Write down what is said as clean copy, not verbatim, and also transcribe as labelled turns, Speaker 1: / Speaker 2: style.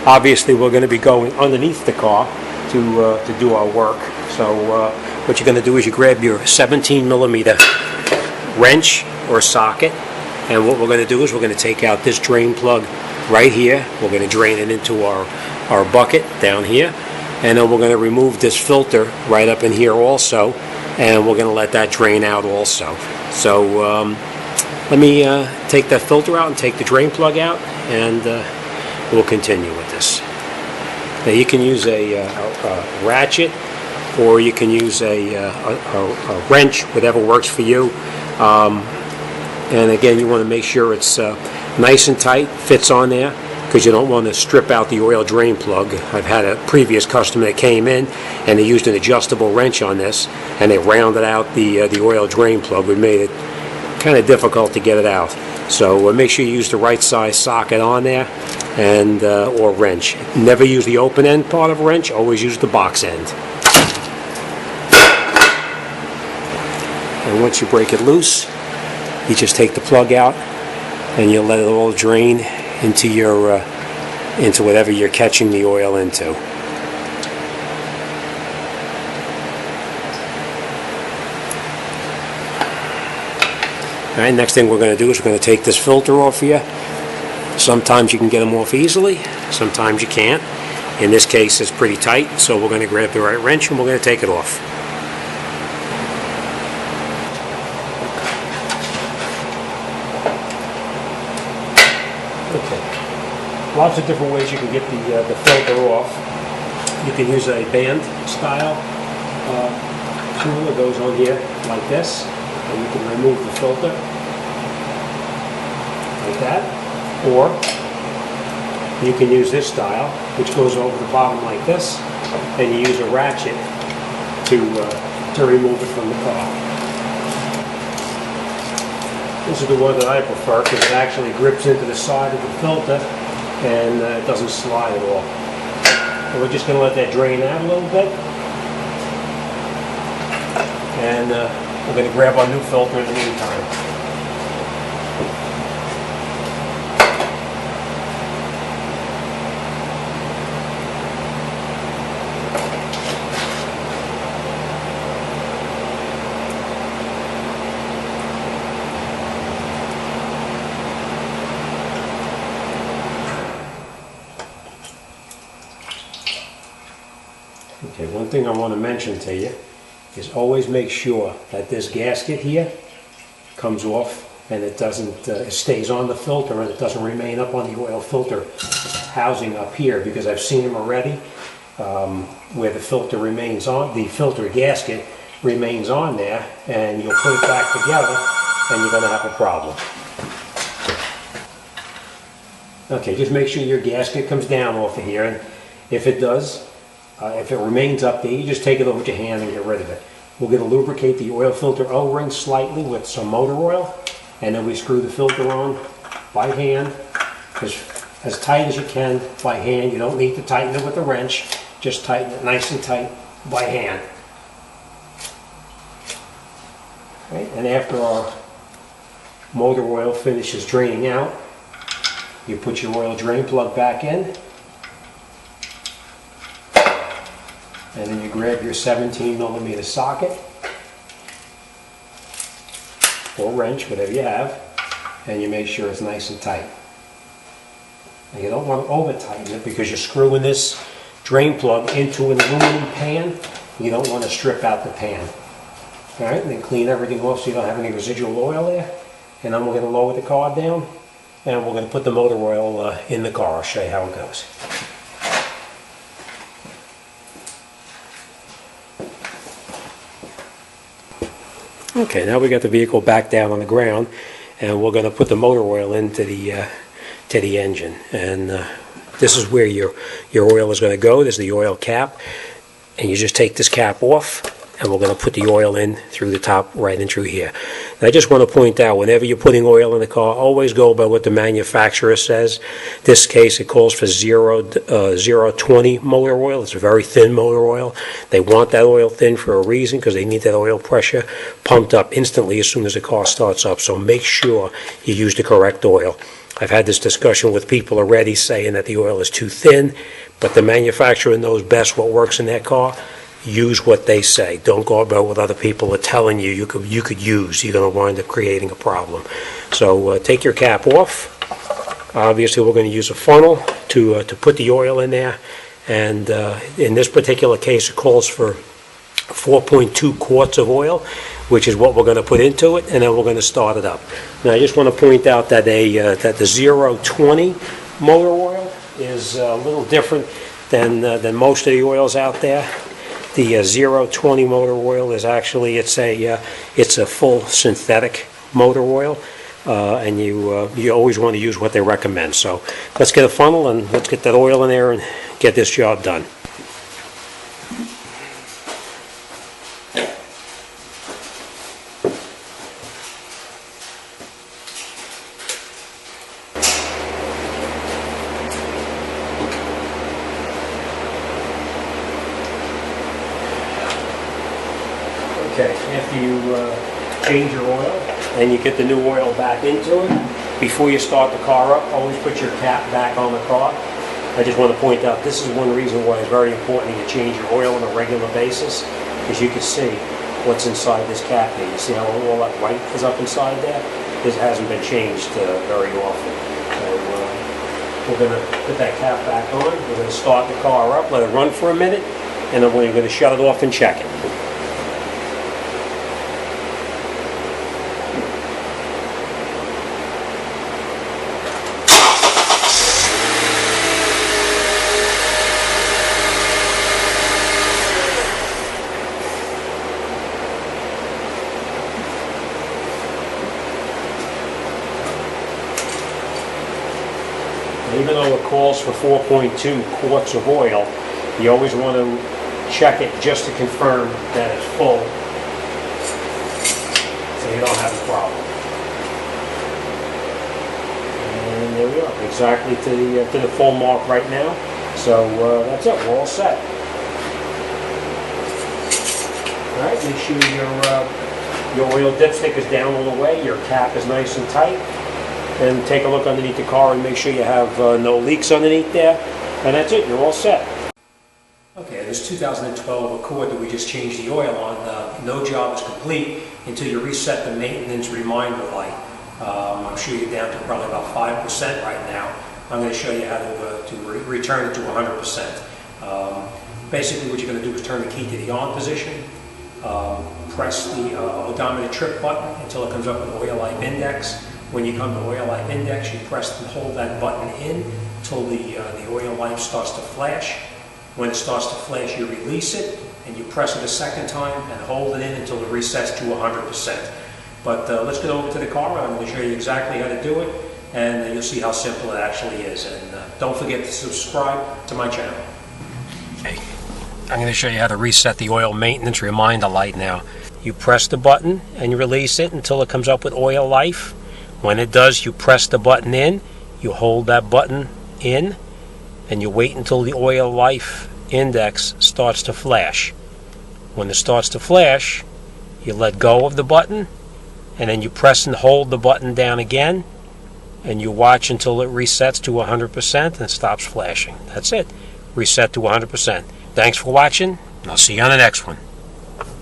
Speaker 1: Obviously, we're going to be going underneath the car to do our work. So what you're going to do is you grab your 17 millimeter wrench or socket, and what we're going to do is we're going to take out this drain plug right here. We're going to drain it into our bucket down here, and then we're going to remove this filter right up in here also, and we're going to let that drain out also. So let me take that filter out and take the drain plug out, and we'll continue with this. Now you can use a ratchet, or you can use a wrench, whatever works for you. And again, you want to make sure it's nice and tight, fits on there, because you don't want to strip out the oil drain plug. I've had a previous customer that came in and they used an adjustable wrench on this, and they rounded out the oil drain plug, which made it kind of difficult to get it out. So make sure you use the right size socket on there, and or wrench. Never use the open end part of a wrench, always use the box end. And once you break it loose, you just take the plug out and you let it all drain into your into whatever you're catching the oil into. All right, next thing we're going to do is we're going to take this filter off here. Sometimes you can get them off easily, sometimes you can't. In this case, it's pretty tight, so we're going to grab the right wrench and we're going to take it off. Okay. Lots of different ways you can get the filter off. You can use a band style tool that goes on here like this, and you can remove the filter like that. Or you can use this style, which goes over the bottom like this, and you use a ratchet to remove it from the car. This is the one that I prefer because it actually grips into the side of the filter and it doesn't slide at all. And we're just going to let that drain out a little bit, and we're going to grab our new filter in the meantime. Okay, one thing I want to mention to you is always make sure that this gasket here comes off and it doesn't, it stays on the filter and it doesn't remain up on the oil filter housing up here, because I've seen them already where the filter remains on, the filter gasket remains on there, and you'll put it back together and you're going to have a problem. Okay, just make sure your gasket comes down off of here, and if it does, if it remains up there, you just take it over with your hand and get rid of it. We're going to lubricate the oil filter O-ring slightly with some motor oil, and then we screw the filter on by hand, as tight as you can by hand. You don't need to tighten it with a wrench, just tighten it nice and tight by hand. Right? And after our motor oil finishes draining out, you put your oil drain plug back in, and then you grab your 17 millimeter socket or wrench, whatever you have, and you make sure it's nice and tight. And you don't want to over tighten it because you're screwing this drain plug into an aluminum pan. You don't want to strip out the pan. All right, and then clean everything off so you don't have any residual oil there. And then we're going to lower the car down, and we're going to put the motor oil in the car. I'll show you how it goes. Okay, now we got the vehicle back down on the ground, and we're going to put the motor oil into the engine. And this is where your oil is going to go. This is the oil cap, and you just take this cap off, and we're going to put the oil in through the top right in through here. And I just want to point out, whenever you're putting oil in the car, always go by what the manufacturer says. This case, it calls for 020 motor oil. It's a very thin motor oil. They want that oil thin for a reason, because they need that oil pressure pumped up instantly as soon as the car starts up. So make sure you use the correct oil. I've had this discussion with people already saying that the oil is too thin, but the manufacturer knows best what works in their car. Use what they say. Don't go about what other people are telling you could use. You're going to wind up creating a problem. So take your cap off. Obviously, we're going to use a funnel to put the oil in there. And in this particular case, it calls for 4.2 quarts of oil, which is what we're going to put into it, and then we're going to start it up. Now, I just want to point out that that the 020 motor oil is a little different than most of the oils out there. The 020 motor oil is actually it's a full synthetic motor oil, and you always want to use what they recommend. So let's get a funnel and let's get that oil in there and get this job done. Okay, after you change your oil and you get the new oil back into it, before you start the car up, always put your cap back on the car. I just want to point out, this is one reason why it's very important that you change your oil on a regular basis, because you can see what's inside this cap here. You see how all that white is up inside there? This hasn't been changed very often. So we're going to put that cap back on. We're going to start the car up, let it run for a minute, and then we're going to shut it off and check it. Even though it calls for 4.2 quarts of oil, you always want to check it just to confirm that it's full, so you don't have a problem. And there we are, exactly to the full mark right now. So that's it, we're all set. All right, make sure your oil dipstick is down all the way, your cap is nice and tight. And take a look underneath the car and make sure you have no leaks underneath there. And that's it, you're all set. Okay, this 2012 Accord that we just changed the oil on, no job is complete until you reset the maintenance reminder light. I'm sure you're down to probably about 5% right now. I'm going to show you how to return it to 100%. Basically what you're going to do is turn the key to the on position, press the odometer trip button until it comes up with oil life index. When you come to oil life index, you press and hold that button in until the oil life starts to flash. When it starts to flash, you release it and you press it a second time and hold it in until it resets to 100%. But let's get over to the car. I'm going to show you exactly how to do it, and you'll see how simple it actually is. And don't forget to subscribe to my channel. Okay. I'm going to show you how to reset the oil maintenance reminder light now. You press the button and you release it until it comes up with oil life. When it does, you press the button in, you hold that button in, and you wait until the oil life index starts to flash. When it starts to flash, you let go of the button, and then you press and hold the button down again, and you watch until it resets to 100% and stops flashing. That's it. Reset to 100%. Thanks for watching, and I'll see you on the next one.